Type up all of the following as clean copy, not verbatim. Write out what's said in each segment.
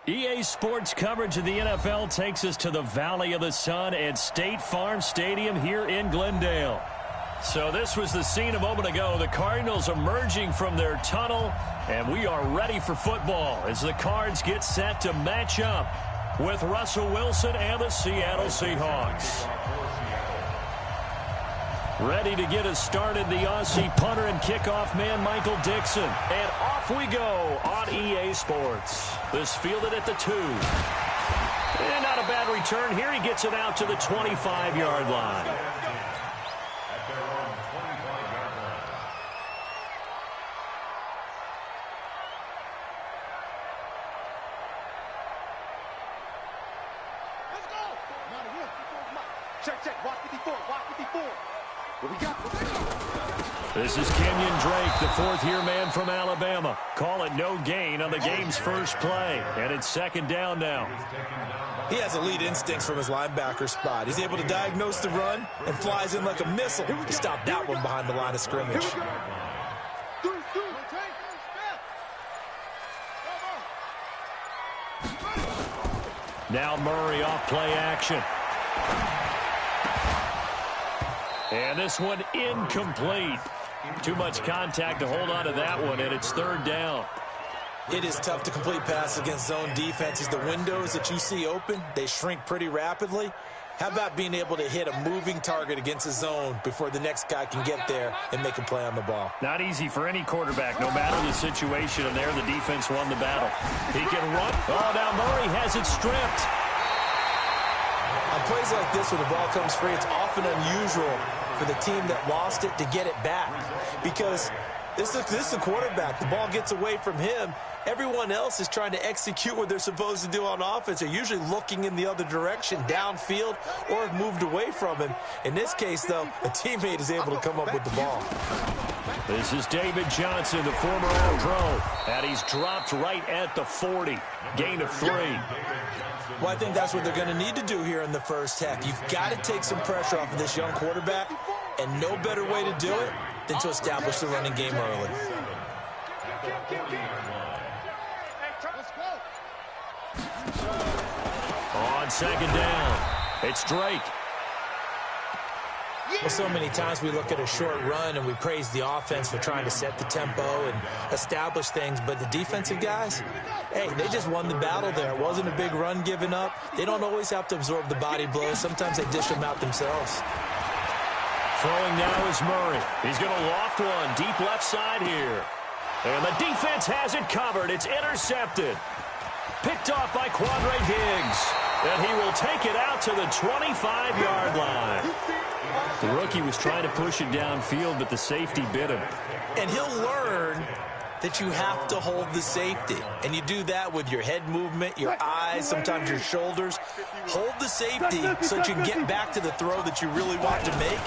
EA Sports coverage of the NFL takes us to the Valley of the Sun at State Farm Stadium here in Glendale. So this was the scene a moment ago. The Cardinals emerging from their tunnel, and we are ready for football as the Cards get set to match up with Russell Wilson and the Seattle Seahawks. Ready to get us started, the Aussie punter and kickoff man, Michael Dixon. And off we go on EA Sports. This fielded at the 2. And not a bad return here. He gets it out to the 25-yard line. Check. Watch 54. What we got? This is Kenyon Drake, the fourth-year man from Alabama. Call it no gain on the game's first play. And it's second down now. He has elite instincts from his linebacker spot. He's able to diagnose the run and flies in like a missile to stop that one behind the line of scrimmage. Now Murray off play action. And this one incomplete. Too much contact to hold on to that one, and it's third down. It is tough to complete passes against zone defenses. The windows that you see open, they shrink pretty rapidly. How about being able to hit a moving target against a zone before the next guy can get there and make a play on the ball? Not easy for any quarterback, no matter the situation, and there the defense won the battle. He can run. Oh, now Murray has it stripped. On plays like this, when the ball comes free, it's often unusual for the team that lost it to get it back. Because this is the quarterback. The ball gets away from him. Everyone else is trying to execute what they're supposed to do on offense. They're usually looking in the other direction, downfield, or have moved away from him. In this case, though, a teammate is able to come up with the ball. This is David Johnson, the former All-Pro, and he's dropped right at the 40. Gain of 3. Well, I think that's what they're going to need to do here in the first half. You've got to take some pressure off of this young quarterback, and no better way to do it than to establish the running game early. On second down, it's Drake. Well, so many times we look at a short run and we praise the offense for trying to set the tempo and establish things, but the defensive guys, hey, they just won the battle there. It wasn't a big run given up. They don't always have to absorb the body blows. Sometimes they dish them out themselves. Throwing now is Murray. He's going to loft one deep left side here. And the defense has it covered. It's intercepted. Picked off by Quandre Diggs. And he will take it out to the 25-yard line. The rookie was trying to push it downfield, but the safety bit him. And he'll learn that you have to hold the safety. And you do that with your head movement, your eyes, sometimes your shoulders. Hold the safety so that you can get back to the throw that you really want to make.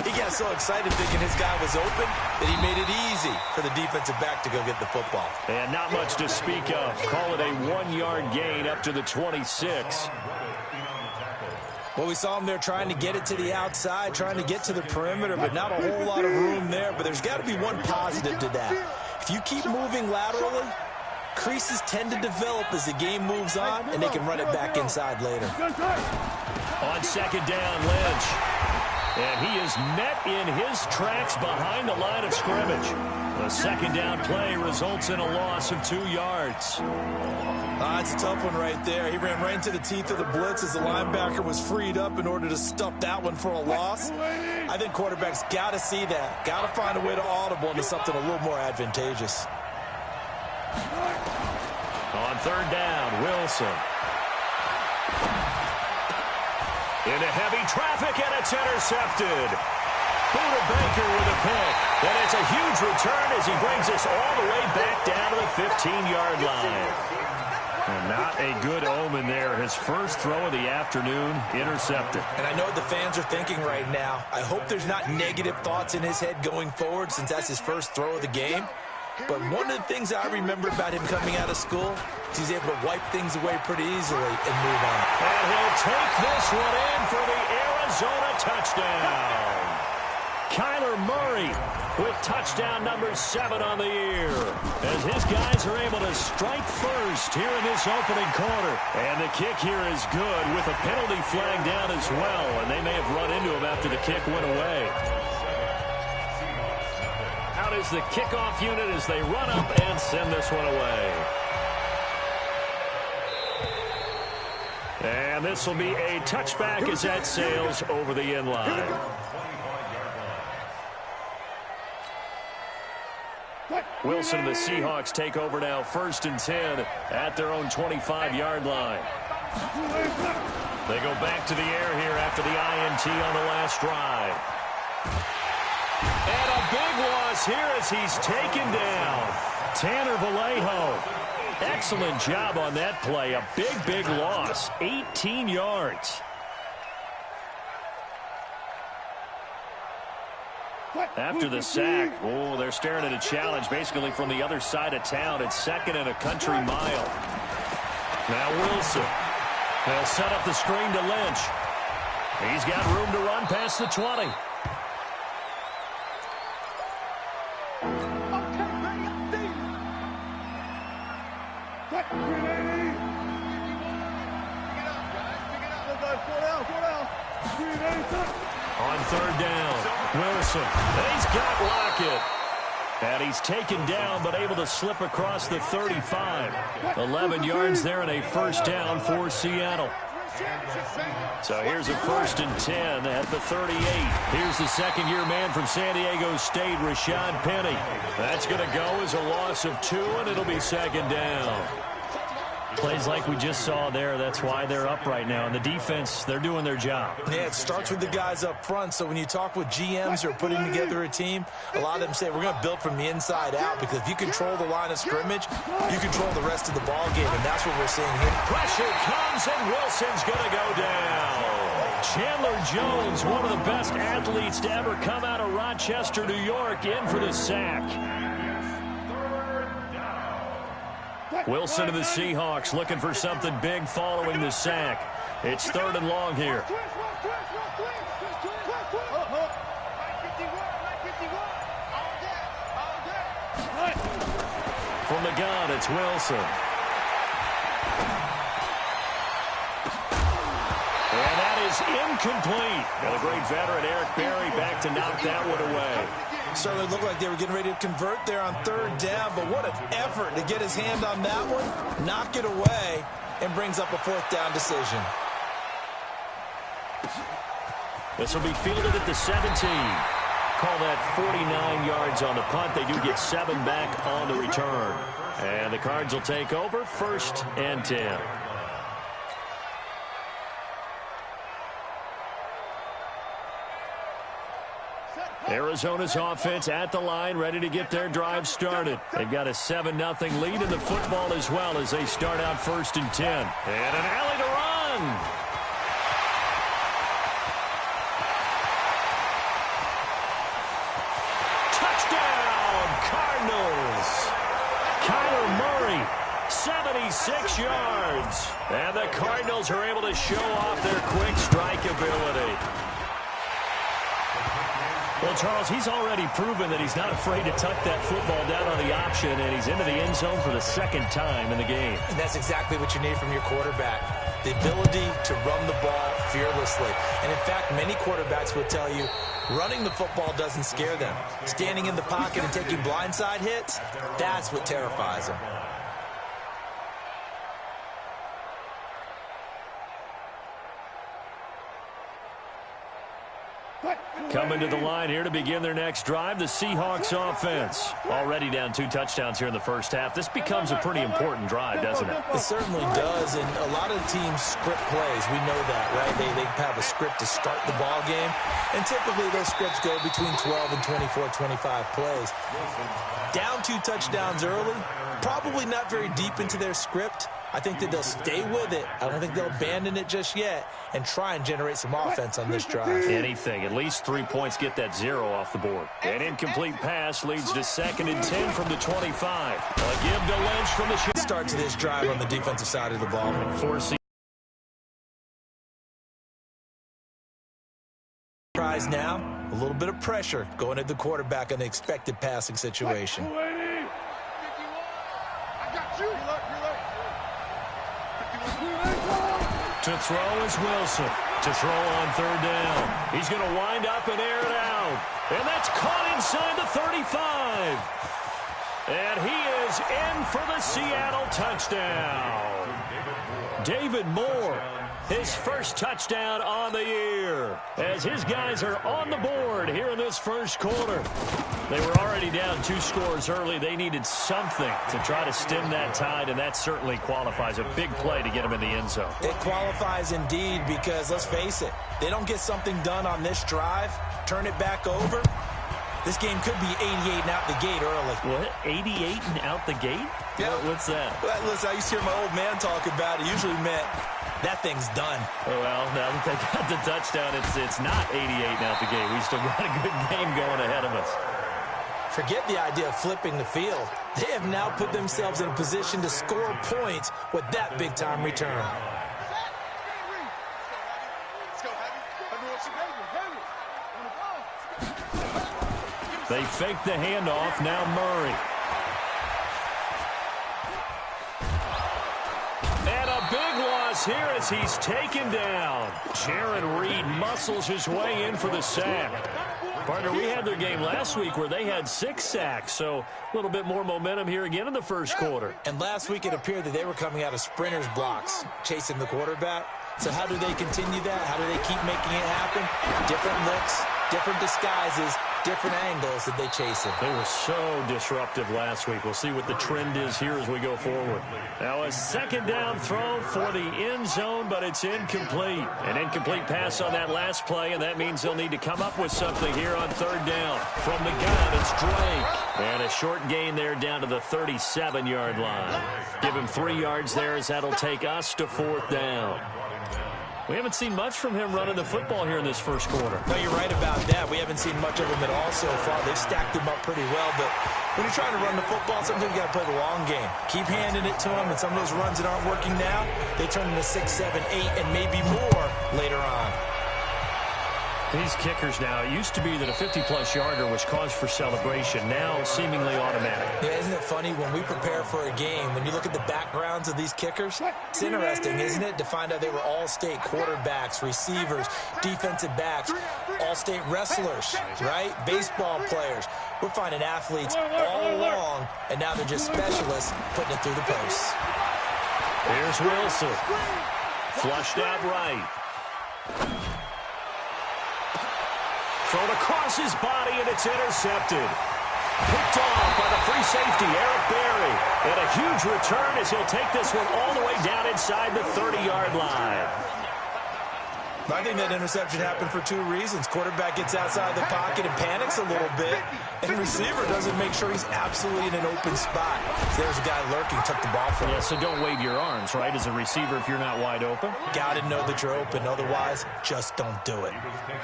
He got so excited thinking his guy was open that he made it easy for the defensive back to go get the football. And not much to speak of. Call it a 1-yard gain up to the 26. Well, we saw him there trying to get it to the outside, trying to get to the perimeter, but not a whole lot of room there. But there's got to be one positive to that. If you keep moving laterally, creases tend to develop as the game moves on, and they can run it back inside later. On second down, Lynch. And he is met in his tracks behind the line of scrimmage. The second down play results in a loss of 2 yards. It's a tough one right there. He ran right into the teeth of the blitz as the linebacker was freed up in order to stuff that one for a loss. I think quarterbacks got to see that. Got to find a way to audible into something a little more advantageous. On third down, Wilson. Into heavy traffic, and it's intercepted. Buda Baker with a pick. And it's a huge return as he brings us all the way back down to the 15-yard line. And not a good omen there. His first throw of the afternoon, intercepted. And I know what the fans are thinking right now. I hope there's not negative thoughts in his head going forward since that's his first throw of the game. But one of the things I remember about him coming out of school is he's able to wipe things away pretty easily and move on. And he'll take this one in for the Arizona touchdown. Kyler Murray with touchdown number 7 on the year, as his guys are able to strike first here in this opening quarter. And the kick here is good with a penalty flag down as well, and they may have run into him after the kick went away. Out is the kickoff unit as they run up and send this one away. And this will be a touchback as that sails over the end line. Wilson and the Seahawks take over now, 1st and 10 at their own 25-yard line. They go back to the air here after the INT on the last drive. And a big loss here as he's taken down. Tanner Vallejo. Excellent job on that play. A big loss. 18 yards. After the sack, oh, they're staring at a challenge basically from the other side of town. It's 2nd and a country mile. Now Wilson. They'll set up the screen to Lynch. He's got room to run past the 20. On 3rd down, Wilson. He's got Lockett. And he's taken down but able to slip across the 35. 11 yards there and a 1st down for Seattle. So here's a 1st and 10 at the 38. Here's the 2nd-year man from San Diego State, Rashad Penny. That's going to go as a loss of 2, and it'll be 2nd down. Plays like we just saw there. That's why they're up right now. And the defense, they're doing their job. Yeah, it starts with the guys up front. So when you talk with GMs who are putting together a team, a lot of them say we're going to build from the inside out, because if you control the line of scrimmage, you control the rest of the ball game, and that's what we're seeing here. Pressure comes, and Wilson's going to go down. Chandler Jones, one of the best athletes to ever come out of Rochester, New York, in for the sack. Wilson to the Seahawks looking for something big following the sack. It's 3rd and long here. From the gun, it's Wilson. And that is incomplete. And the great veteran Eric Berry back to knock that one away. Certainly looked like they were getting ready to convert there on 3rd down, but what an effort to get his hand on that one, knock it away, and brings up a 4th down decision. This will be fielded at the 17. Call that 49 yards on the punt. They do get 7 back on the return. And the Cards will take over, 1st and 10. Arizona's offense at the line, ready to get their drive started. They've got a 7-0 lead in the football as well as they start out 1st and 10. And an alley to run. Touchdown, Cardinals. Kyler Murray, 76 yards. And the Cardinals are able to show off their quick strike ability. Well, Charles, he's already proven that he's not afraid to tuck that football down on the option, and he's into the end zone for the 2nd time in the game. And that's exactly what you need from your quarterback, the ability to run the ball fearlessly. And, in fact, many quarterbacks will tell you running the football doesn't scare them. Standing in the pocket and taking blindside hits, that's what terrifies them. Coming to the line here to begin their next drive, the Seahawks offense. Already down 2 touchdowns here in the 1st half. This becomes a pretty important drive, doesn't it? It certainly does, and a lot of teams script plays. We know that, right? They have a script to start the ball game, and typically those scripts go between 12 and 24, 25 plays. Down 2 touchdowns early, probably not very deep into their script. I think that they'll stay with it. I don't think they'll abandon it just yet and try and generate some offense on this drive. Anything. At least 3 points get that 0 off the board. An incomplete pass leads to 2nd and 10 from the 25. A give to Lynch from the shoot. Starts this drive on the defensive side of the ball. Forcing prize now. A little bit of pressure going at the quarterback in an expected passing situation. To throw is Wilson. To throw on third down. He's going to wind up and air it out. And that's caught inside the 35. And he is in for the Seattle touchdown. David Moore, his first touchdown on the year, as his guys are on the board here in this first quarter. They were already down 2 scores early. They needed something to try to stem that tide, and that certainly qualifies. A big play to get them in the end zone. It qualifies indeed because, let's face it, they don't get something done on this drive, turn it back over. This game could be 88 and out the gate early. What? 88 and out the gate? Yeah. What's that? Well, listen, I used to hear my old man talk about it. Usually meant that thing's done. Well, now that they got the touchdown, it's not 88 and out the gate. We still got a good game going ahead of us. Forget the idea of flipping the field. They have now put themselves in a position to score points with that big-time return. They fake the handoff. Now Murray. And a big loss here as he's taken down. Jaron Reed muscles his way in for the sack. Partner, we had their game last week where they had 6 sacks, so a little bit more momentum here again in the first quarter. And last week it appeared that they were coming out of sprinters blocks, chasing the quarterback. So how do they continue that? How do they keep making it happen? Different looks, different disguises, different angles that they chase it. They were so disruptive last week. We'll see what the trend is here as we go forward. Now a second down throw for the end zone, but it's incomplete. An incomplete pass on that last play, and that means they'll need to come up with something here on third down. From the gun, it's Drake. And a short gain there down to the 37-yard line. Give him 3 yards there as that'll take us to fourth down. We haven't seen much from him running the football here in this first quarter. No, you're right about that. We haven't seen much of him at all so far. They've stacked him up pretty well, but when you're trying to run the football, sometimes you got to play the long game. Keep handing it to him, and some of those runs that aren't working now, they turn into 6, 7, 8, and maybe more later on. These kickers now, it used to be that a 50-plus yarder was cause for celebration, now seemingly automatic. Yeah, isn't it funny when we prepare for a game, when you look at the backgrounds of these kickers, it's interesting, isn't it, to find out they were all-state quarterbacks, receivers, defensive backs, all-state wrestlers, right? Baseball players. We're finding athletes all along, and now they're just specialists putting it through the posts. Here's Wilson. Flushed out right. Thrown across his body, and it's intercepted. Picked off by the free safety, Eric Berry. And a huge return as he'll take this one all the way down inside the 30-yard line. I think that interception happened for 2 reasons. Quarterback gets outside the pocket and panics a little bit, and receiver doesn't make sure he's absolutely in an open spot. So there's a guy lurking, took the ball from him. Yeah, so don't wave your arms, right, as a receiver if you're not wide open. Got to know that you're open. Otherwise, just don't do it.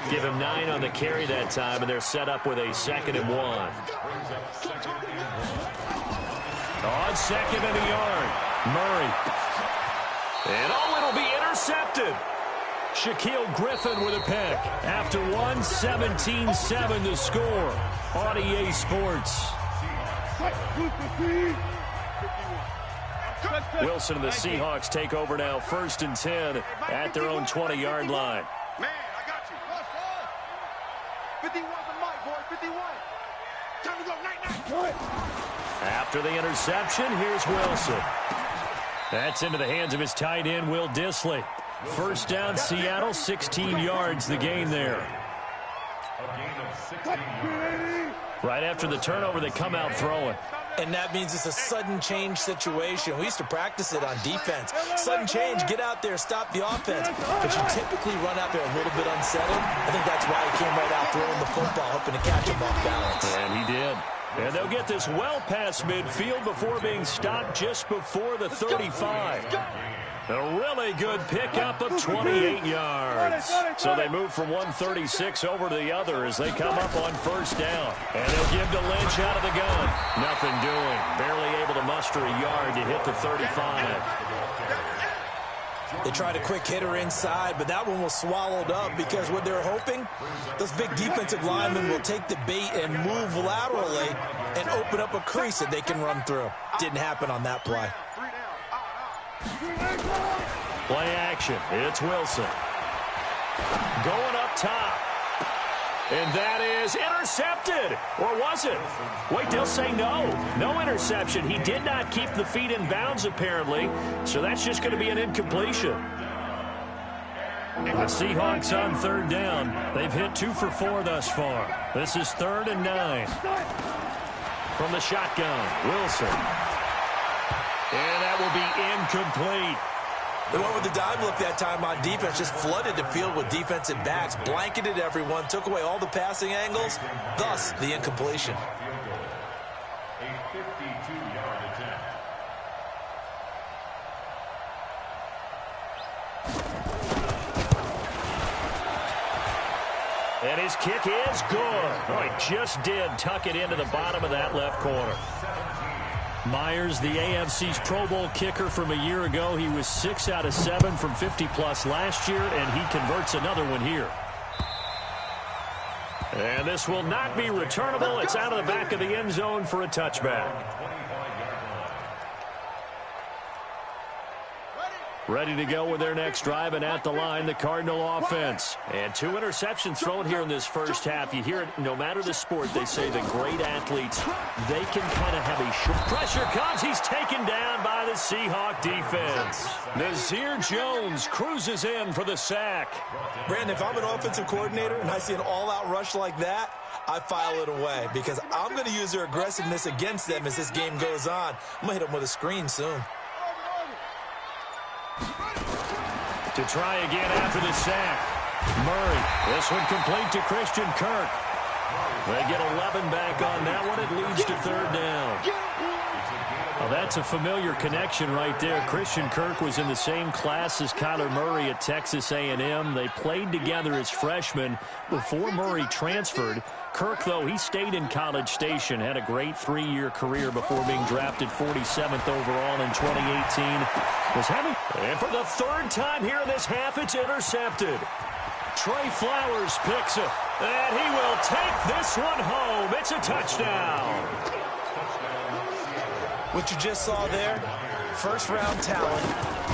Give him 9 on the carry that time, and they're set up with a 2nd and 1. On 2nd and a yard, Murray. And it'll be intercepted. Shaquille Griffin with a pick. After 1, 17-7 to score on EA Sports. Wilson and the Seahawks take over now, 1st and 10 at their own 20-yard line. Man, I got you. 51 for Mike, boy, 51. Time to go, night. After the interception, here's Wilson. That's into the hands of his tight end, Will Dissly. First down, Seattle, 16 yards, the gain there. Right after the turnover, they come out throwing. And that means it's a sudden change situation. We used to practice it on defense. Sudden change, get out there, stop the offense. But you typically run out there a little bit unsettled. I think that's why he came right out throwing the football, hoping to catch him off balance. And he did. And they'll get this well past midfield before being stopped just before the 35. A really good pickup of 28 yards. So they move from 136 over to the other as they come up on first down. And they'll give to Lynch out of the gun. Nothing doing. Barely able to muster a yard to hit the 35. They tried a quick hitter inside, but that one was swallowed up because what they're hoping, those big defensive linemen will take the bait and move laterally and open up a crease that they can run through. Didn't happen on that play. Play action. It's Wilson. Going up top. And that is intercepted. Or was it? Wait, they'll say no. No interception. He did not keep the feet in bounds, apparently. So that's just going to be an incompletion. The Seahawks on third down. They've hit 2 for 4 thus far. This is 3rd and 9. From the shotgun, Wilson. And that will be incomplete. They went with the dime look that time on defense, just flooded the field with defensive backs, blanketed everyone, took away all the passing angles, thus the incompletion. A 52-yard attempt. And his kick is good. Oh, he just did tuck it into the bottom of that left corner. Myers, the AFC's Pro Bowl kicker from a year ago. He was 6 out of 7 from 50-plus last year, and he converts another one here. And this will not be returnable. It's out of the back of the end zone for a touchback. Ready to go with their next drive, and at the line, the Cardinal offense. And 2 interceptions thrown here in this first half. You hear it, no matter the sport, they say the great athletes, they can kind of have a short. Pressure comes. He's taken down by the Seahawk defense. Nazir Jones cruises in for the sack. Brandon, if I'm an offensive coordinator and I see an all-out rush like that, I file it away because I'm going to use their aggressiveness against them as this game goes on. I'm going to hit them with a screen soon. To try again after the sack. Murray. This one complete to Christian Kirk. They get 11 back on that one. It leads to 3rd down. Well, that's a familiar connection right there. Christian Kirk was in the same class as Kyler Murray at Texas A&M. They played together as freshmen before Murray transferred. Kirk, though, he stayed in College Station, had a great 3-year career before being drafted 47th overall in 2018. And for the 3rd time here in this half, it's intercepted. Trey Flowers picks it, and he will take this one home. It's a touchdown. What you just saw there, first-round talent,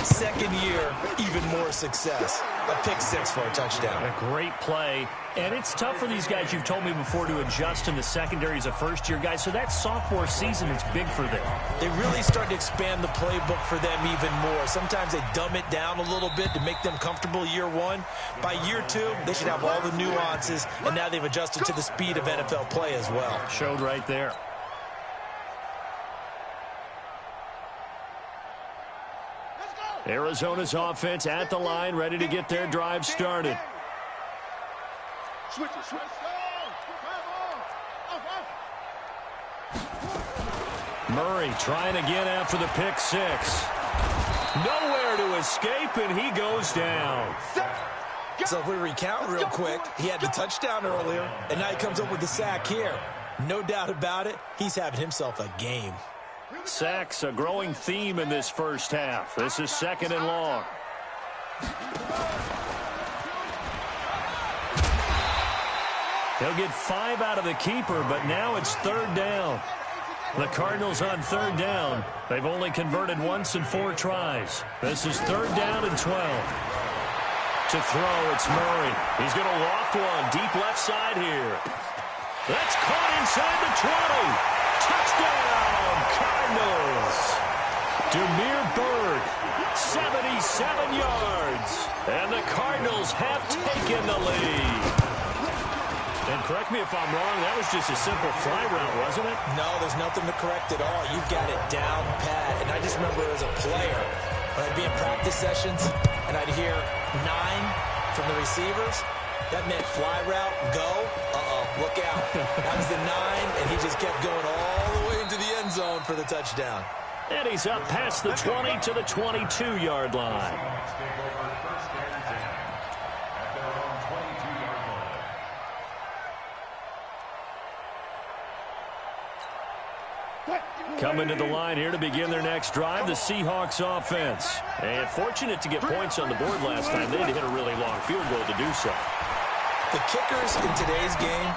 2nd year, even more success. A pick 6 for a touchdown. A great play. And it's tough for these guys, you've told me before, to adjust in the secondary as a first-year guy. So that sophomore season is big for them. They really start to expand the playbook for them even more. Sometimes they dumb it down a little bit to make them comfortable year 1. By year 2, they should have all the nuances, and now they've adjusted to the speed of NFL play as well. Showed right there. Arizona's offense at the line, ready to get their drive started. Murray trying again after the pick 6. Nowhere to escape, and he goes down. So if we recount real quick, he had the touchdown earlier, and now he comes up with the sack here. No doubt about it, he's having himself a game. Sacks, a growing theme in this first half. This is 2nd and long. He'll get 5 out of the keeper, but now it's 3rd down. The Cardinals on 3rd down. They've only converted once in 4 tries. This is 3rd down and 12. To throw, it's Murray. He's going to loft one deep left side here. That's caught inside the 20. Touchdown, Cardinals. Demir Bird, 77 yards. And the Cardinals have taken the lead. And correct me if I'm wrong, that was just a simple fly route, wasn't it? No, there's nothing to correct at all. You've got it down pat. And I just remember as a player, when I'd be in practice sessions, and I'd hear 9 from the receivers, that meant fly route, go, look out. That was the 9, and he just kept going all the way into the end zone for the touchdown. And he's up past the 20 to the 22-yard line. Coming to the line here to begin their next drive, the Seahawks offense. And fortunate to get points on the board last time. They had to hit a really long field goal to do so. The kickers in today's game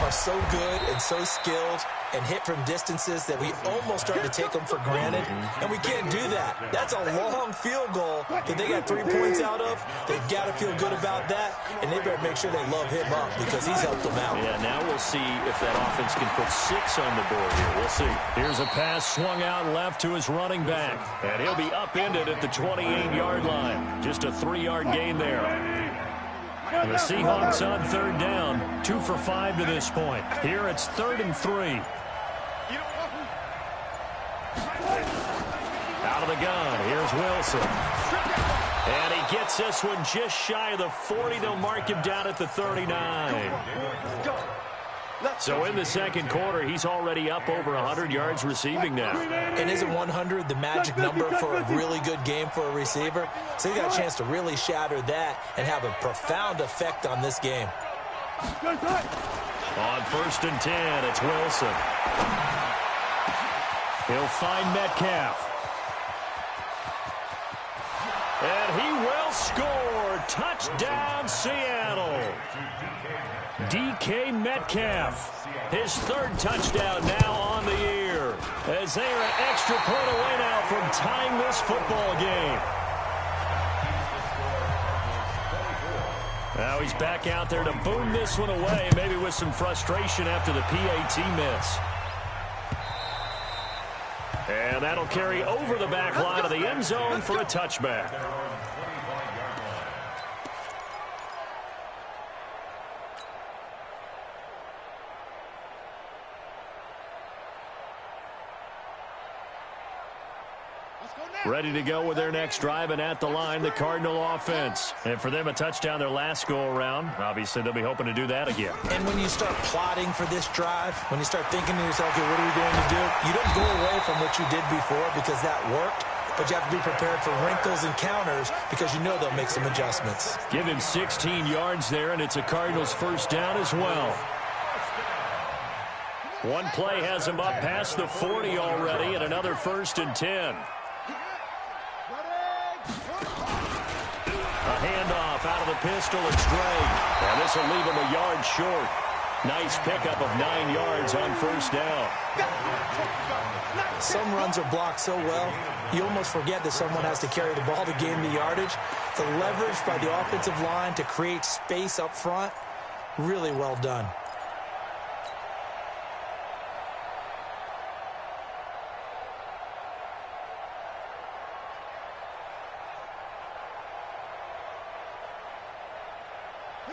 are so good and so skilled and hit from distances that we almost start to take them for granted, and we can't do that. That's a long field goal that they got 3 points out of. They've got to feel good about that, and they better make sure they love him up because he's helped them out. Yeah, now we'll see if that offense can put 6 on the board here. We'll see. Here's a pass swung out left to his running back, and he'll be upended at the 28-yard line. Just a 3-yard gain there. And the Seahawks on third down, 2 for 5 to this point. Here it's 3rd and 3. Out of the gun, here's Wilson. And he gets this one just shy of the 40. They'll mark him down at the 39. So in the second quarter, he's already up over 100 yards receiving now. And isn't 100 the magic number for a really good game for a receiver? So he got a chance to really shatter that and have a profound effect on this game. On 1st and 10, it's Wilson. He'll find Metcalf. And he will score. Touchdown, Seattle. DK Metcalf, his 3rd touchdown now on the year, as they are an extra point away now from tying this football game. Now he's back out there to boom this one away, maybe with some frustration after the PAT miss. And that'll carry over the back line of the end zone for a touchback. Ready to go with their next drive, and at the line, the Cardinal offense. And for them, a touchdown their last go-around. Obviously, they'll be hoping to do that again. And when you start plotting for this drive, when you start thinking to yourself, okay, what are we going to do? You don't go away from what you did before because that worked, but you have to be prepared for wrinkles and counters because you know they'll make some adjustments. Give him 16 yards there, and it's a Cardinals first down as well. One play has him up past the 40 already, and another 1st and 10. A handoff out of the pistol. It's Drake. And this will leave him a yard short. Nice pickup of 9 yards on 1st down. Some runs are blocked so well, you almost forget that someone has to carry the ball to gain the yardage. The leverage by the offensive line to create space up front, really well done.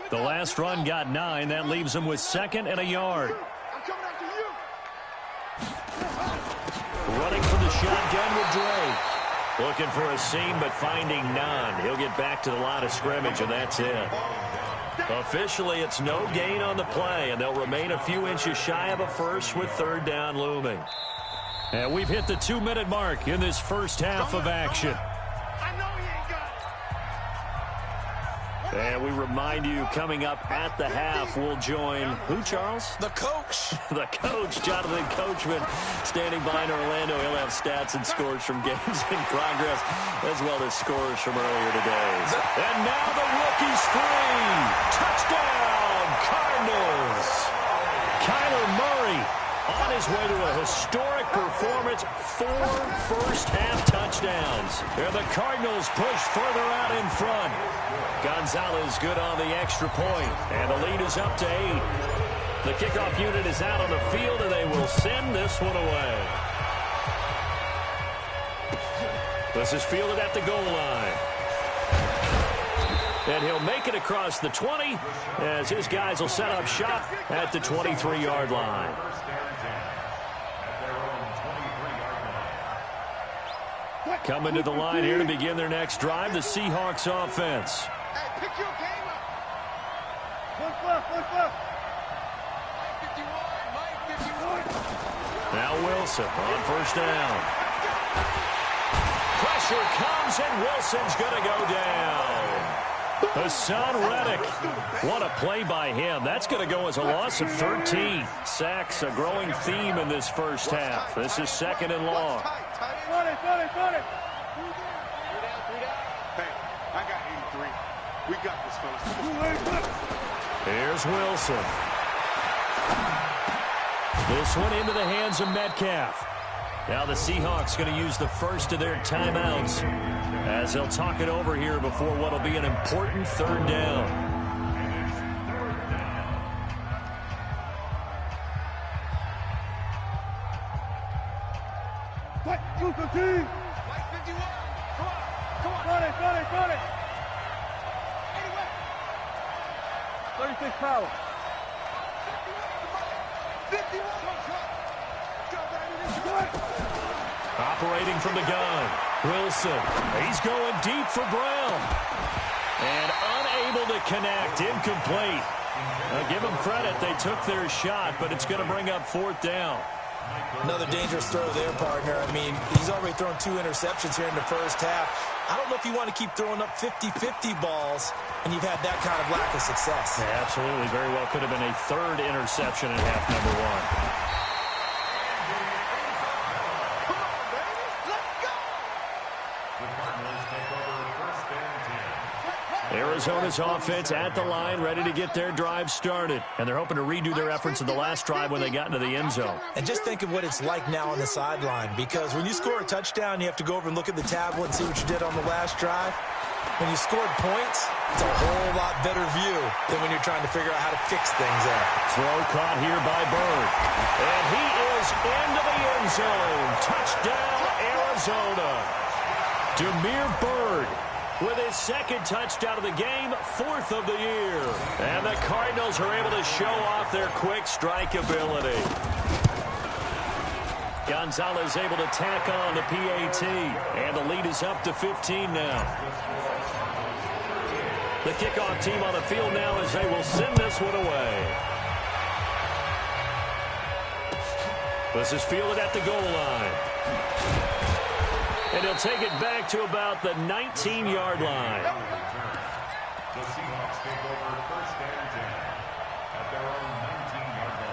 The last run got 9. That leaves him with 2nd and a yard. Running for the shotgun with Drake. Looking for a seam, but finding none. He'll get back to the line of scrimmage, and that's it. Officially, it's no gain on the play, and they'll remain a few inches shy of a first with 3rd down looming. And we've hit the 2-minute mark in this first half of action. And we remind you, coming up at the half, we'll join who, Charles? The coach. The coach, Jonathan Coachman, standing by in Orlando. He'll have stats and scores from games in progress, as well as scores from earlier today. And now the rookie's free. Touchdown, Cardinals. Kyler Murray on his way to a historic performance, 4 first-half touchdowns. And the Cardinals push further out in front. Gonzalez good on the extra point, and the lead is up to 8. The kickoff unit is out on the field, and they will send this one away. This is fielded at the goal line. And he'll make it across the 20 as his guys will set up shop at the 23-yard line. Coming to the line here to begin their next drive, the Seahawks offense. Hey, pick your game up. 1-4. Mike 51. Now Wilson on 1st down. Pressure comes, and Wilson's going to go down. Hassan Reddick. What a play by him. That's going to go as a loss of 13. Sacks, a growing theme in this first half. This is 2nd and long. Hey, I got 83. We got this, fellas. Here's Wilson. This one into the hands of Metcalf. Now the Seahawks going to use the first of their timeouts as they'll talk it over here before what will be an important 3rd down. What? You continue. Like 51. Come on. Got it. 36 power. 51. Operating from the gun. Wilson. He's going deep for Brown. And unable to connect. Incomplete. Give them credit. They took their shot, but it's going to bring up 4th down. Another dangerous throw there, partner. I mean, he's already thrown 2 interceptions here in the first half. I don't know if you want to keep throwing up 50-50 balls, and you've had that kind of lack of success. Yeah, absolutely. Very well could have been a 3rd interception in half number 1. Arizona's offense at the line, ready to get their drive started. And they're hoping to redo their efforts in the last drive when they got into the end zone. And just think of what it's like now on the sideline, because when you score a touchdown, you have to go over and look at the tablet and see what you did on the last drive. When you scored points, it's a whole lot better view than when you're trying to figure out how to fix things up. Throw caught here by Bird. And he is into the end zone. Touchdown, Arizona. Damiere Byrd with his 2nd touchdown of the game, 4th of the year. And the Cardinals are able to show off their quick strike ability. Gonzalez able to tack on the PAT. And the lead is up to 15 now. The kickoff team on the field now as they will send this one away. This is fielded at the goal line. And he'll take it back to about the 19-yard line. The Seahawks take over 1st and 10 at their own 19-yard line.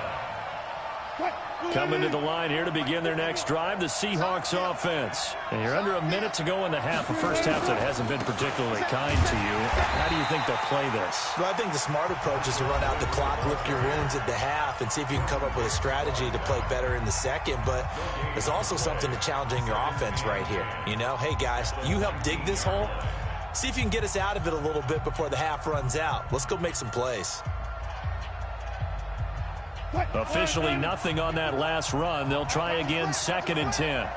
Coming to the line here to begin their next drive, the Seahawks offense. And you're under a minute to go in the half. A first half that hasn't been particularly kind to you. How do you think they'll play this? Well, I think the smart approach is to run out the clock, lick your wounds at the half, and see if you can come up with a strategy to play better in the second. But there's also something to challenging your offense right here. You know, hey, guys, you help dig this hole. See if you can get us out of it a little bit before the half runs out. Let's go make some plays. Officially nothing on that last run. They'll try again, 2nd and 10.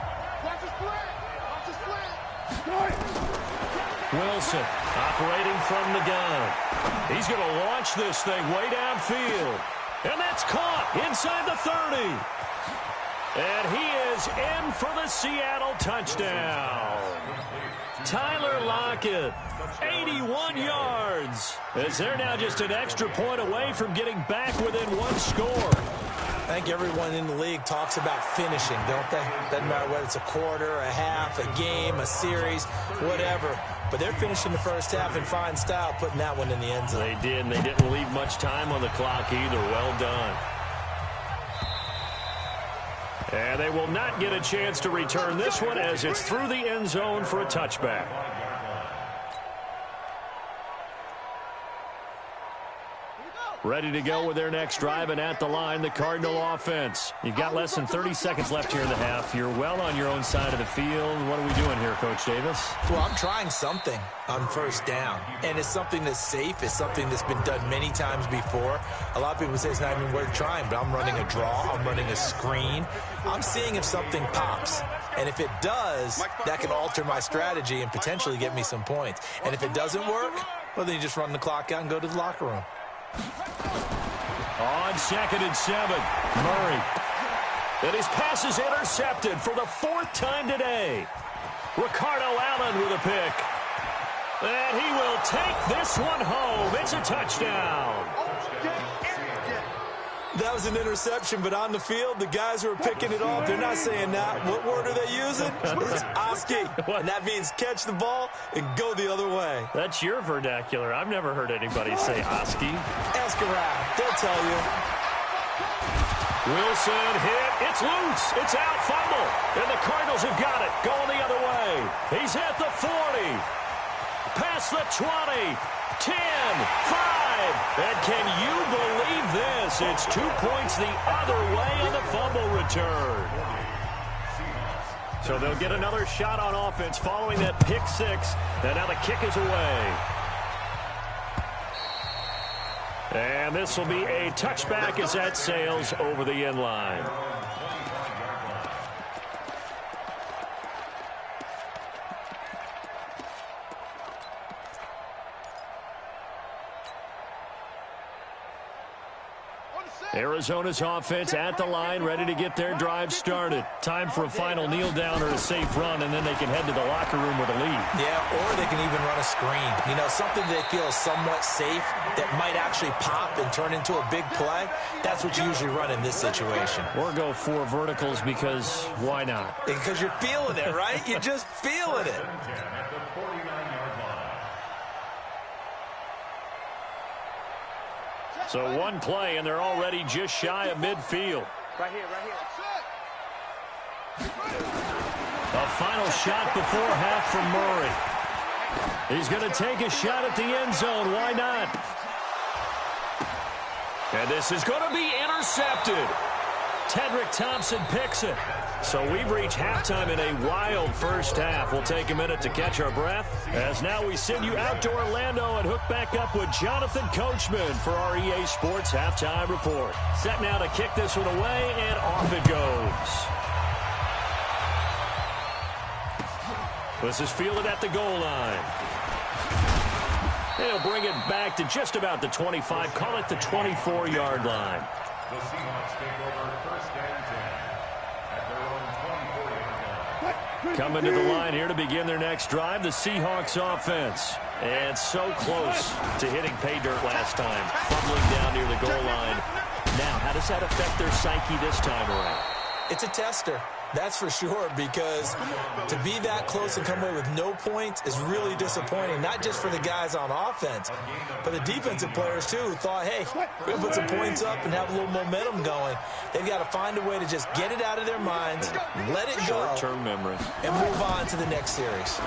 Wilson operating from the gun. He's going to launch this thing way downfield. And that's caught inside the 30. And he is in for the Seattle touchdown. Tyler Lockett, 81 yards. As they're now just an extra point away from getting back within 1 score. I think everyone in the league talks about finishing, don't they? Doesn't matter whether it's a quarter, a half, a game, a series, whatever. But they're finishing the first half in fine style, putting that one in the end zone. They did, and they didn't leave much time on the clock either. Well done. And they will not get a chance to return this one as it's through the end zone for a touchback. Ready to go with their next drive, and at the line, the Cardinal offense. You've got less than 30 seconds left here in the half. You're well on your own side of the field. What are we doing here, Coach Davis? Well, I'm trying something on first down, and it's something that's safe. It's something that's been done many times before. A lot of people say it's not even worth trying, but I'm running a draw. I'm running a screen. I'm seeing if something pops, and if it does, that can alter my strategy and potentially get me some points. And if it doesn't work, well, then you just run the clock out and go to the locker room. On 2nd and 7, Murray. And his pass is intercepted for the 4th time today. Ricardo Allen with a pick. And he will take this one home. It's a touchdown. That was an interception, but on the field, the guys who are picking it off, they're not saying that. What word are they using? It's Oski, and that means catch the ball and go the other way. That's your vernacular. I've never heard anybody say Oski. Ask around. They'll tell you. Wilson hit. It's loose. It's out. Fumble. And the Cardinals have got it. Going the other way. He's at the 40. Past the 20. 10, 5. And can you believe this? It's 2 points the other way on the fumble return. So they'll get another shot on offense following that pick six. And now the kick is away. And this will be a touchback as that sails over the end line. Arizona's offense at the line, ready to get their drive started. Time for a final kneel down or a safe run, and then they can head to the locker room with a lead. Yeah, or they can even run a screen. You know, something they feel is somewhat safe that might actually pop and turn into a big play. That's what you usually run in this situation. Or go 4 verticals because why not? Because you're feeling it, right? You're just feeling it. So one play, and they're already just shy of midfield. Right here, right here. A final shot before half from Murray. He's going to take a shot at the end zone. Why not? And this is going to be intercepted. Tedrick Thompson picks it. So we've reached halftime in a wild first half. We'll take a minute to catch our breath as now we send you out to Orlando and hook back up with Jonathan Coachman for our EA Sports Halftime Report. Set now to kick this one away, and off it goes. This is fielded at the goal line. They'll bring it back to just about the 25, call it the 24-yard line. The Seahawks take over first and 10 at their own 24-yard line. Coming to the line here to begin their next drive, the Seahawks offense. And so close to hitting pay dirt last time, fumbling down near the goal line. Now, how does that affect their psyche this time around? It's a tester. That's for sure, because to be that close and come away with no points is really disappointing, not just for the guys on offense, but the defensive players, too, who thought, hey, we'll put some points up and have a little momentum going. They've got to find a way to just get it out of their minds, let it go, short-term memory, and move on to the next series.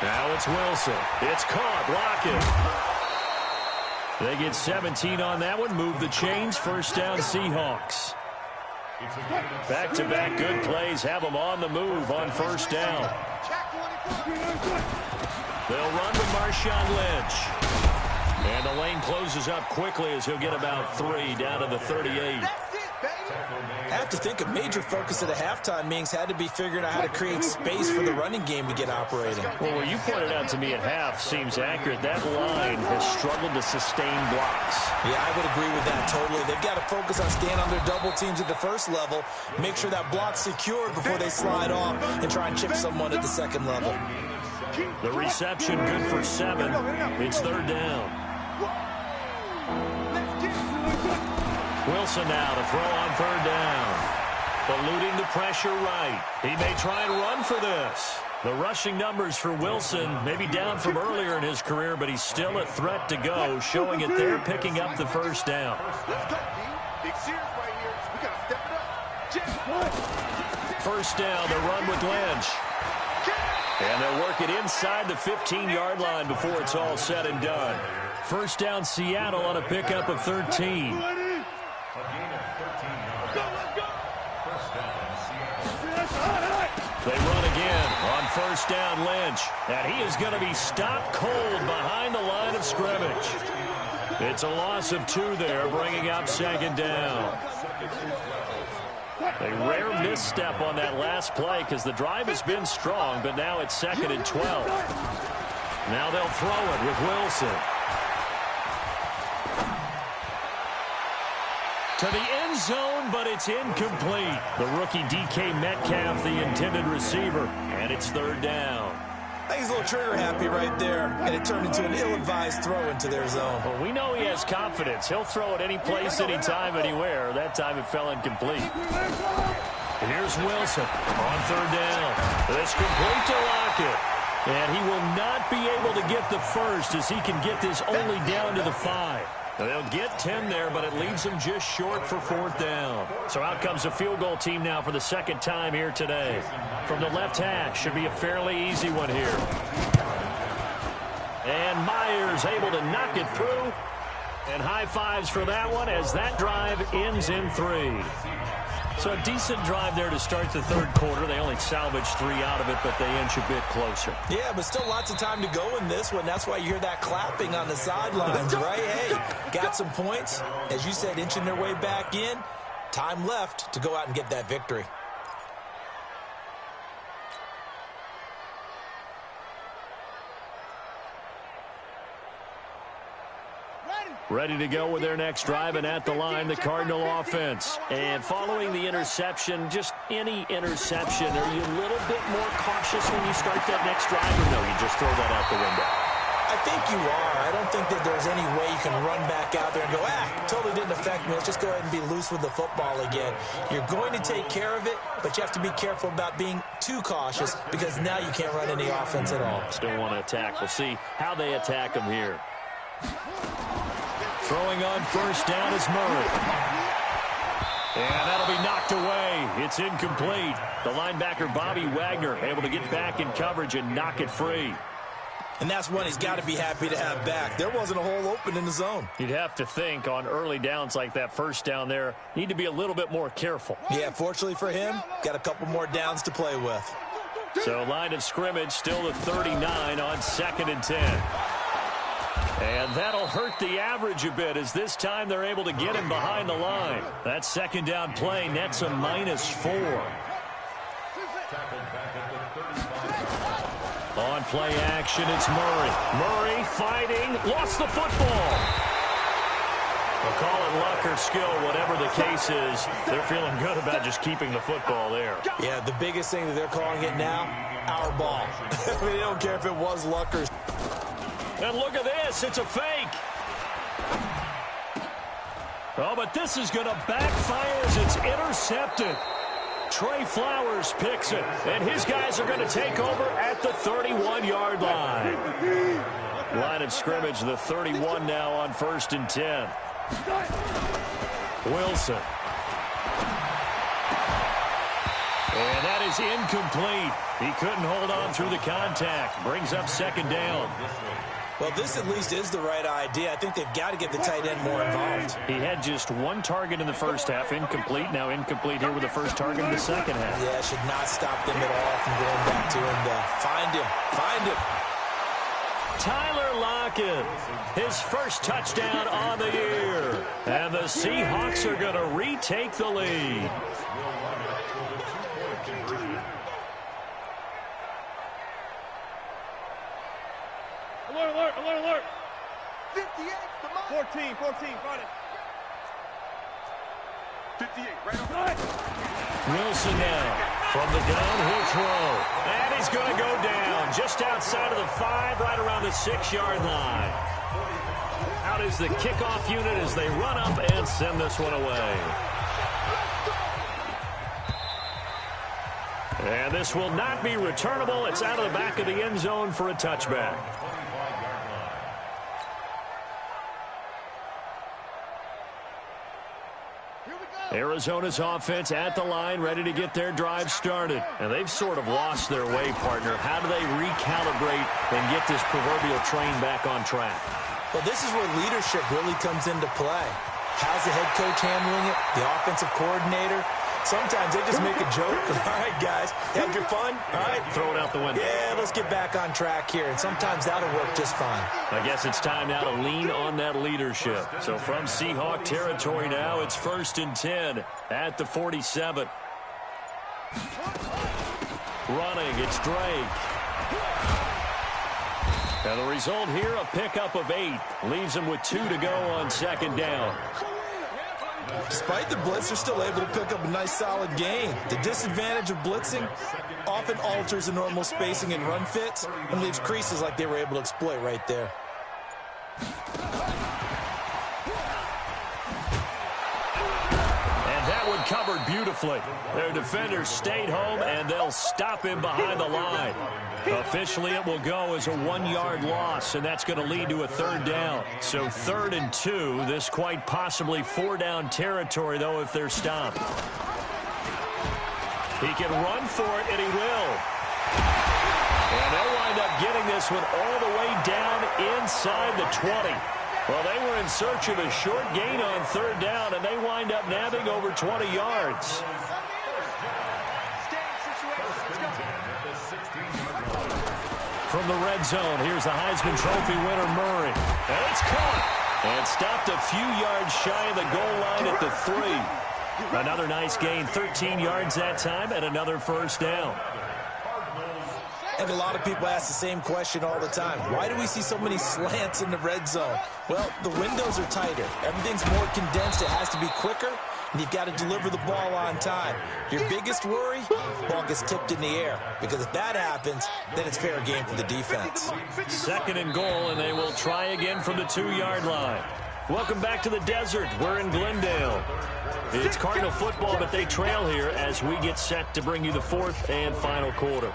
Now it's Wilson. It's caught. Block it. They get 17 on that one. Move the chains. First down, Seahawks. Back-to-back good plays have them on the move on first down. They'll run to Marshawn Lynch. And the lane closes up quickly as he'll get about 3 down to the 38. I have to think a major focus at the halftime meetings had to be figuring out how to create space for the running game to get operating. Well, what you pointed out to me at half seems accurate. That line has struggled to sustain blocks. Yeah, I would agree with that totally. They've got to focus on staying on their double teams at the first level, make sure that block's secured before they slide off and try and chip someone at the second level. The reception good for 7. It's third down. Wilson now to throw on third down. Eluding the pressure right. He may try and run for this. The rushing numbers for Wilson maybe down from earlier in his career, but he's still a threat to go, showing it there, picking up the first down. First down, the run with Lynch. And they'll work it inside the 15-yard line before it's all said and done. First down, Seattle on a pickup of 13. They run again on first down, Lynch. And he is going to be stopped cold behind the line of scrimmage. It's a loss of 2 there, bringing up second down. A rare misstep on that last play because the drive has been strong, but now it's 2nd and 12. Now they'll throw it with Wilson. To the end zone, but it's incomplete. The rookie DK Metcalf, the intended receiver, and it's third down. think he's a little trigger happy right there, and it turned into an ill-advised throw into their zone. Well, we know he has confidence. He'll throw it any place, anytime, anywhere. That time it fell incomplete. Here's Wilson on third down. It's complete to Lockett. And he will not be able to get the first as he can get this only down to the 5. They'll get 10 there, but it leaves them just short for fourth down. So out comes a field goal team now for the second time here today. From the left hash, should be a fairly easy one here. And Myers able to knock it through. And high fives for that one as that drive ends in 3. So a decent drive there to start the third quarter. They only salvaged 3 out of it, but they inch a bit closer. Yeah, but still lots of time to go in this one. That's why you hear that clapping on the sidelines, right? Hey, got some points. As you said, inching their way back in. Time left to go out and get that victory. Ready to go with their next drive, and at the line, the Cardinal offense. And following the interception, just any interception, are you a little bit more cautious when you start that next drive, or no, you just throw that out the window? I think you are. I don't think that there's any way you can run back out there and go, totally didn't affect me. Let's just go ahead and be loose with the football again. You're going to take care of it, but you have to be careful about being too cautious because now you can't run any offense at all. Still want to attack. We'll see how they attack them here. Throwing on first down is Murray. And that'll be knocked away. It's incomplete. The linebacker, Bobby Wagner, able to get back in coverage and knock it free. And that's one he's got to be happy to have back. There wasn't a hole open in the zone. You'd have to think on early downs like that first down there, need to be a little bit more careful. Yeah, fortunately for him, got a couple more downs to play with. So line of scrimmage still at 39 on 2nd and 10. And that'll hurt the average a bit as this time they're able to get him behind the line. That second down play nets a -4. On play action, it's Murray. Murray fighting, lost the football. We'll call it luck or skill, whatever the case is. They're feeling good about just keeping the football there. Yeah, the biggest thing that they're calling it now, our ball. I mean, they don't care if it was luck or... And look at this, it's a fake. Oh, but this is going to backfire as it's intercepted. Trey Flowers picks it, and his guys are going to take over at the 31-yard line. Line of scrimmage, the 31 now on 1st and 10. Wilson. And that is incomplete. He couldn't hold on through the contact. Brings up 2nd down. Well, this at least is the right idea. I think they've got to get the tight end more involved. He had just 1 target in the first half, incomplete. Now incomplete here with the first target in the second half. Yeah, should not stop them at all from going back to him to find him. Find him. Tyler Lockett, his first touchdown on the year. And the Seahawks are going to retake the lead. Alert, alert, alert, alert. 58, 14, got it. 58, right on. Wilson now from the downhill throw. And he's going to go down just outside of the 5, right around the 6-yard line. Out is the kickoff unit as they run up and send this one away. And this will not be returnable. It's out of the back of the end zone for a touchback. Arizona's offense at the line, ready to get their drive started. And they've sort of lost their way, partner. How do they recalibrate and get this proverbial train back on track? Well, this is where leadership really comes into play. How's the head coach handling it? The offensive coordinator? Sometimes they just make a joke. All right, guys, have your fun. All right, throw it out the window. Yeah, let's get back on track here. And sometimes that'll work just fine. I guess it's time now to lean on that leadership. So from Seahawk territory now, it's 1st and 10 at the 47. Running, it's Drake. And the result here, a pickup of 8. Leaves him with 2 to go on 2nd down. Despite the blitz, they're still able to pick up a nice solid gain. The disadvantage of blitzing often alters the normal spacing and run fits and leaves creases like they were able to exploit right there. Covered beautifully. Their defenders stayed home, and they'll stop him behind the line. Officially, it will go as a 1-yard loss, and that's going to lead to a 3rd down. So 3rd and 2. This quite possibly 4-down territory, though, if they're stopped. He can run for it, and he will. And they'll wind up getting this one all the way down inside the 20. Well, they were in search of a short gain on 3rd down, and they wind up nabbing over 20 yards. From the red zone, here's the Heisman Trophy winner, Murray. And it's caught. And stopped a few yards shy of the goal line at the 3. Another nice gain, 13 yards that time, and another 1st down. And a lot of people ask the same question all the time. Why do we see so many slants in the red zone? Well, the windows are tighter. Everything's more condensed. It has to be quicker, and you've got to deliver the ball on time. Your biggest worry? Ball gets tipped in the air. Because if that happens, then it's fair game for the defense. 2nd and goal, and they will try again from the 2-yard line. Welcome back to the desert. We're in Glendale. It's Cardinal football, but they trail here as we get set to bring you the 4th and final quarter.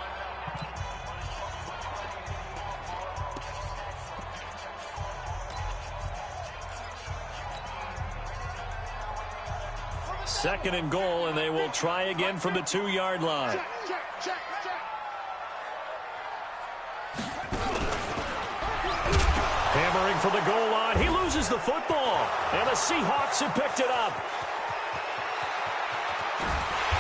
Second and goal, and they will try again from the 2-yard line. Hammering for the goal line. He loses the football, and the Seahawks have picked it up.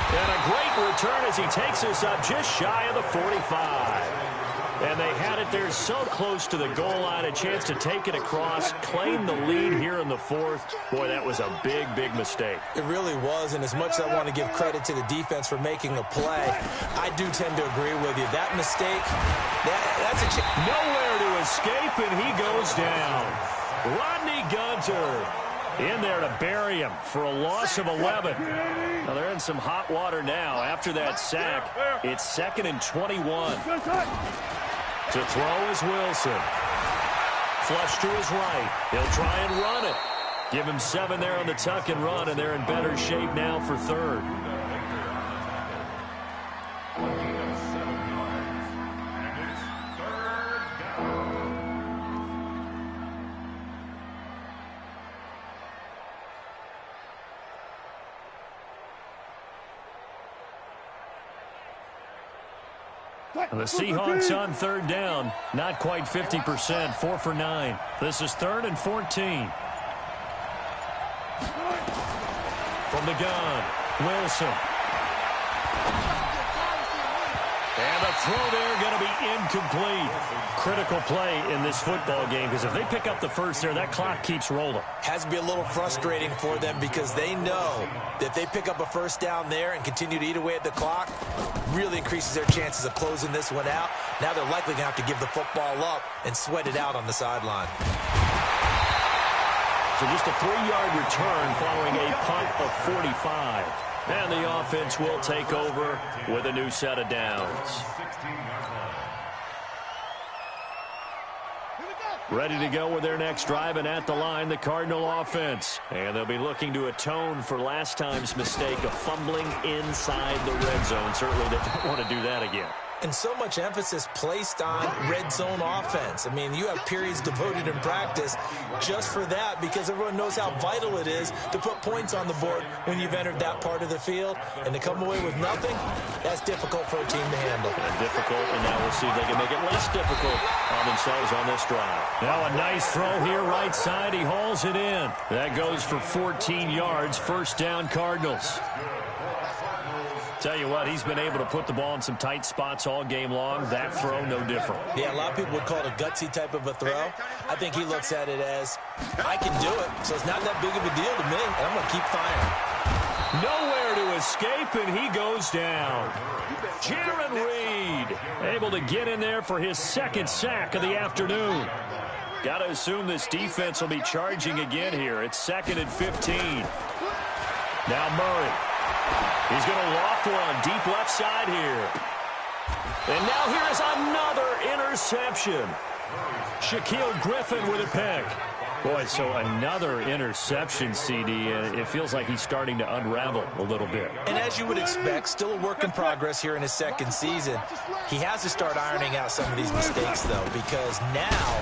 And a great return as he takes us up just shy of the 45. And they had it there so close to the goal line, a chance to take it across, claim the lead here in the 4th. Boy, that was a big, big mistake. It really was, and as much as I want to give credit to the defense for making the play, I do tend to agree with you. That mistake, that's a chance. Nowhere to escape, and he goes down. Rodney Gunter in there to bury him for a loss of 11. Now they're in some hot water now. After that sack, it's 2nd and 21. To throw is Wilson. Flush to his right. He'll try and run it. Give him 7 there on the tuck and run, and they're in better shape now for 3rd. The Seahawks on 3rd down. Not quite 50%. 4 for 9. This is 3rd and 14. From the gun, Wilson. And the throw there going to be incomplete. Critical play in this football game, because if they pick up the 1st there, that clock keeps rolling. Has to be a little frustrating for them because they know that if they pick up a 1st down there and continue to eat away at the clock, really increases their chances of closing this one out. Now they're likely going to have to give the football up and sweat it out on the sideline. So just a 3-yard return following a punt of 45. And the offense will take over with a new set of downs. Ready to go with their next drive, and at the line, the Cardinal offense. And they'll be looking to atone for last time's mistake of fumbling inside the red zone. Certainly they don't want to do that again. And so much emphasis placed on red zone offense. I mean, you have periods devoted in practice just for that, because everyone knows how vital it is to put points on the board when you've entered that part of the field. And to come away with nothing, that's difficult for a team to handle. Difficult, and now we'll see if they can make it less difficult on themselves on this drive. Now a nice throw here right side. He hauls it in. That goes for 14 yards. 1st down, Cardinals. Tell you what, he's been able to put the ball in some tight spots all game long. That throw, no different. Yeah, a lot of people would call it a gutsy type of a throw. I think he looks at it as, I can do it, so it's not that big of a deal to me, and I'm going to keep firing. Nowhere to escape, and he goes down. Jaron Reed able to get in there for his 2nd sack of the afternoon. Got to assume this defense will be charging again here. It's 2nd and 15. Now Murray. He's going to loft one deep left side here. And now here is another interception. Shaquille Griffin with a pick. Boy, so another interception, CD. It feels like he's starting to unravel a little bit. And as you would expect, still a work in progress here in his 2nd season. He has to start ironing out some of these mistakes, though, because now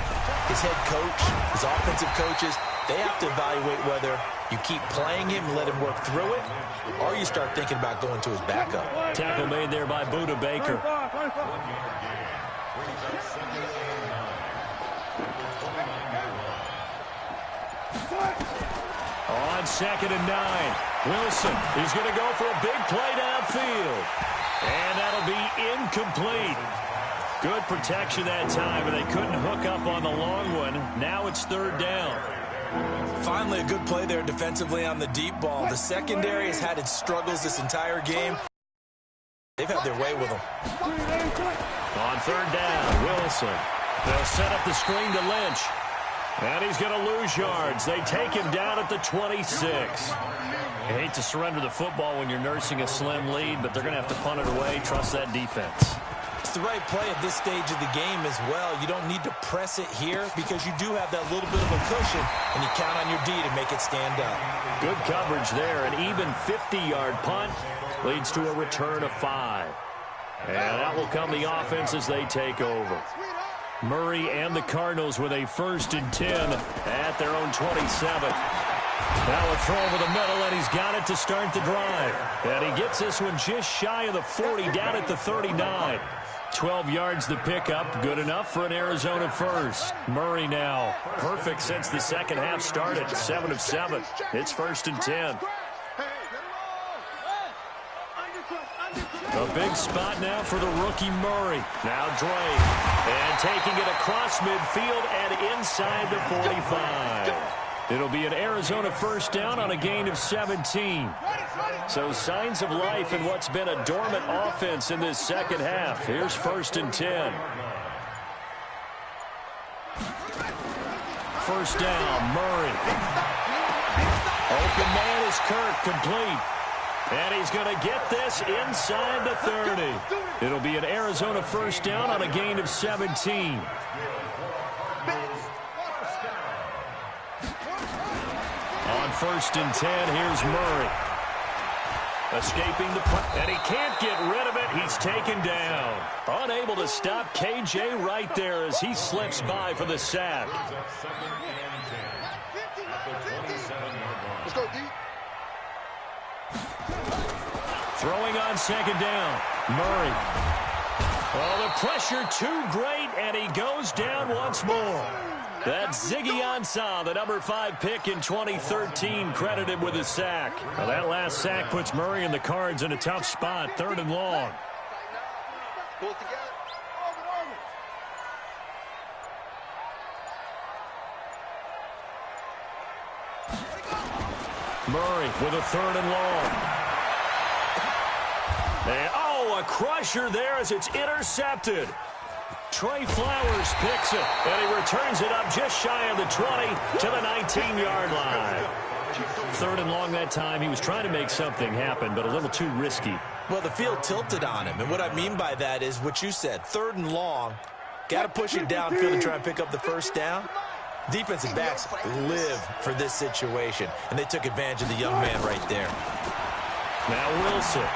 his head coach, his offensive coaches, they have to evaluate whether you keep playing him and let him work through it, or you start thinking about going to his backup. Tackle made there by Buda Baker. On 2nd and 9, Wilson is going to go for a big play downfield. And that'll be incomplete. Good protection that time, but they couldn't hook up on the long one. Now it's 3rd down. Finally, a good play there defensively on the deep ball. The secondary has had its struggles this entire game. They've had their way with them. On 3rd down, Wilson. They'll set up the screen to Lynch. And he's going to lose yards. They take him down at the 26. You hate to surrender the football when you're nursing a slim lead, but they're going to have to punt it away. Trust that defense. It's the right play at this stage of the game as well. You don't need to press it here because you do have that little bit of a cushion, and you count on your D to make it stand up. Good coverage there. An even 50-yard punt leads to a return of 5. And that will come the offense as they take over. Murray and the Cardinals with a 1st and 10 at their own 27. Now a throw over the middle, and he's got it to start the drive. And he gets this one just shy of the 40, down at the 39. 12 yards the pickup, good enough for an Arizona first. Murray now, perfect since the second half started, 7 of 7. It's 1st and 10. A big spot now for the rookie Murray. Now Dre. And taking it across midfield and inside the 45. It'll be an Arizona 1st down on a gain of 17. So signs of life in what's been a dormant offense in this second half. Here's 1st and 10. 1st down, Murray. Open man is Kirk, complete. And he's going to get this inside the 30. It'll be an Arizona 1st down on a gain of 17. On 1st and 10, here's Murray. Escaping the punt, and he can't get rid of it. He's taken down. Unable to stop KJ right there as he slips by for the sack. Let's go, D. Throwing on 2nd down, Murray. Oh, the pressure too great, and he goes down once more. That's Ziggy Ansah, the number 5 pick in 2013, credited with a sack. Well, that last sack puts Murray and the Cards in a tough spot, 3rd and long. Pull it together. Murray with a 3rd and long. And, oh, a crusher there as it's intercepted. Trey Flowers picks it, and he returns it up just shy of the 20 to the 19-yard line. 3rd and long that time. He was trying to make something happen, but a little too risky. Well, the field tilted on him, and what I mean by that is what you said, 3rd and long. Got to push it downfield and try and pick up the 1st down. Defensive backs live for this situation, and they took advantage of the young man right there. Now Wilson.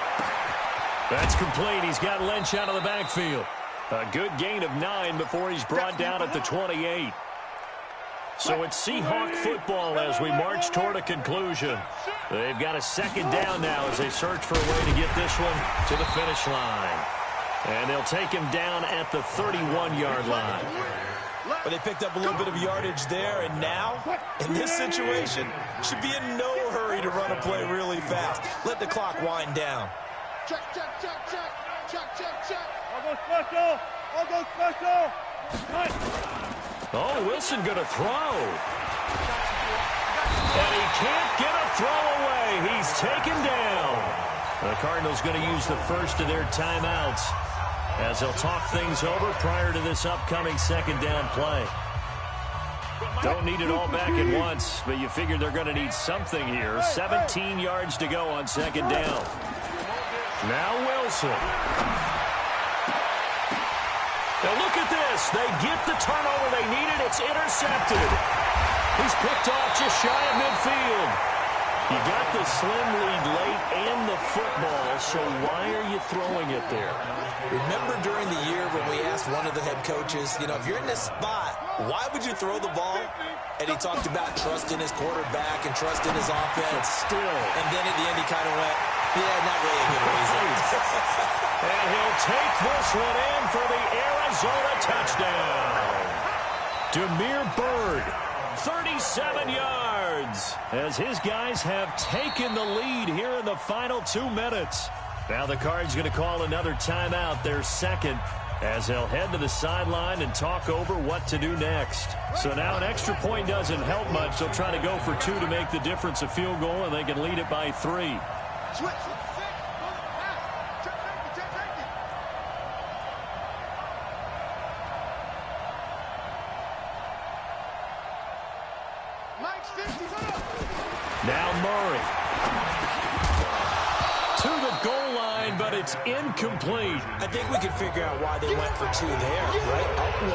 That's complete. He's got Lynch out of the backfield. A good gain of 9 before he's brought down at the 28. So it's Seahawk football as we march toward a conclusion. They've got a 2nd down now as they search for a way to get this one to the finish line. And they'll take him down at the 31-yard line. But they picked up a little bit of yardage there, and now, in this situation, should be in no hurry to run a play really fast. Let the clock wind down. Check, check, check, check. Check, check, check. I'll go special. I'll go special. Nice. Oh, Wilson going to throw. And he can't get a throw away. He's taken down. The Cardinals going to use the first of their timeouts as they'll talk things over prior to this upcoming 2nd down play. Don't need it all back at once, but you figure they're going to need something here. 17 yards to go on second down. Now Wilson. Now look at this. They get the turnover they needed. It's intercepted. He's picked off just shy of midfield. You got the slim lead late and the football, so why are you throwing it there? Remember during the year when we asked one of the head coaches, you know, if you're in this spot, why would you throw the ball? And he talked about trust in his quarterback and trust in his offense. Still. And then at the end he kind of went, yeah, not really a good reason. And he'll take this one in for the Arizona touchdown. Demir Bird, 37 yards, as his guys have taken the lead here in the final 2 minutes. Now the Cards going to call another timeout, their second, as they'll head to the sideline and talk over what to do next. So now an extra point doesn't help much. They'll try to go for 2 to make the difference a field goal, and they can lead it by 3. Switch. 950, now Murray. To the goal line, but it's incomplete. I think we can figure out why they went for 2 there, right? Up 1.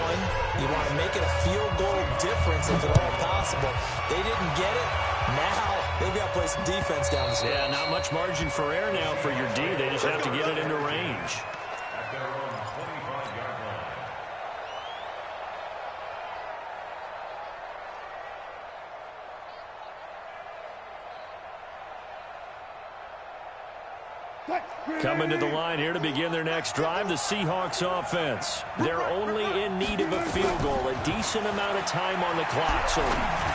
You want to make it a field goal difference if at all possible. They didn't get it. Now they've got to play some defense down the stretch. Yeah, not much margin for error now for your D. They just have to get it into range. At their own 25-yard line. Coming to the line here to begin their next drive, the Seahawks offense. They're only in need of a field goal, a decent amount of time on the clock. So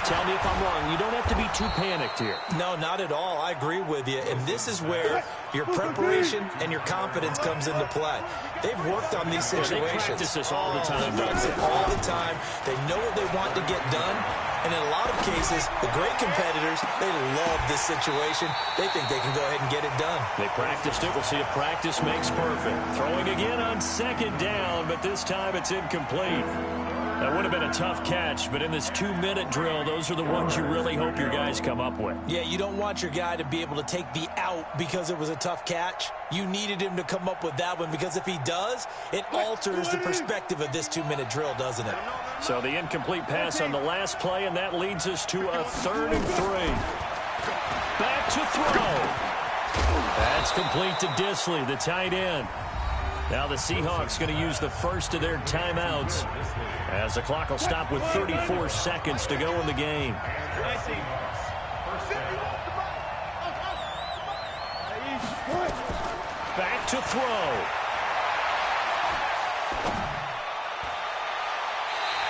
tell me if I'm wrong. You don't have to be too panicked here. No, not at all. I agree with you. And this is where your preparation and your confidence comes into play. They've worked on these situations. They practice this all the time. They practice it all the time. They know what they want to get done. And in a lot of cases, the great competitors, they love this situation. They think they can go ahead and get it done. They practiced it. We'll see if practice makes perfect. Throwing again on second down, but this time it's incomplete. That would have been a tough catch, but in this 2-minute drill, those are the ones you really hope your guys come up with. Yeah, you don't want your guy to be able to take the out because it was a tough catch. You needed him to come up with that one because if he does, it alters the perspective of this 2-minute drill, doesn't it? So the incomplete pass on the last play, and that leads us to a 3rd and 3. Back to throw. That's complete to Disley, the tight end. Now the Seahawks going to use the first of their timeouts as the clock will stop with 34 seconds to go in the game. Back to throw.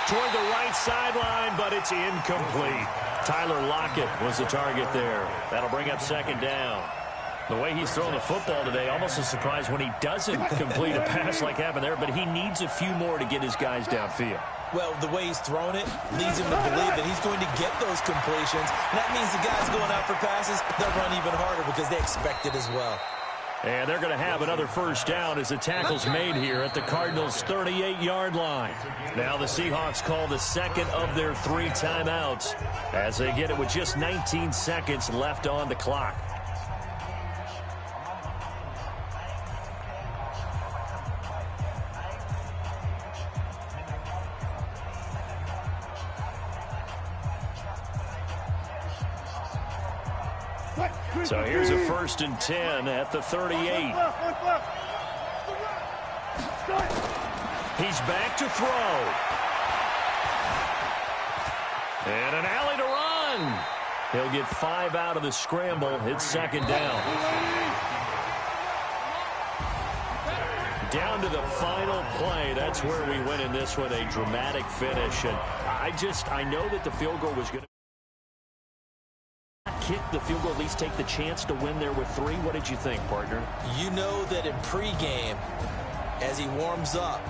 Toward the right sideline, but it's incomplete. Tyler Lockett was the target there. That'll bring up second down. The way he's throwing the football today, almost a surprise when he doesn't complete a pass like happened there, but he needs a few more to get his guys downfield. Well, the way he's thrown it leads him to believe that he's going to get those completions. And that means the guys going out for passes, they'll run even harder because they expect it as well. And they're going to have another first down as the tackle's made here at the Cardinals' 38-yard line. Now the Seahawks call the second of their 3 timeouts as they get it with just 19 seconds left on the clock. So here's a 1st and 10 at the 38. He's back to throw. And an alley to run. He'll get 5 out of the scramble. It's second down. Down to the final play. That's where we win in this one, a dramatic finish. And I know that the field goal was going to kick the field goal, at least take the chance to win there with 3. What did you think, partner? You know that in pregame, as he warms up,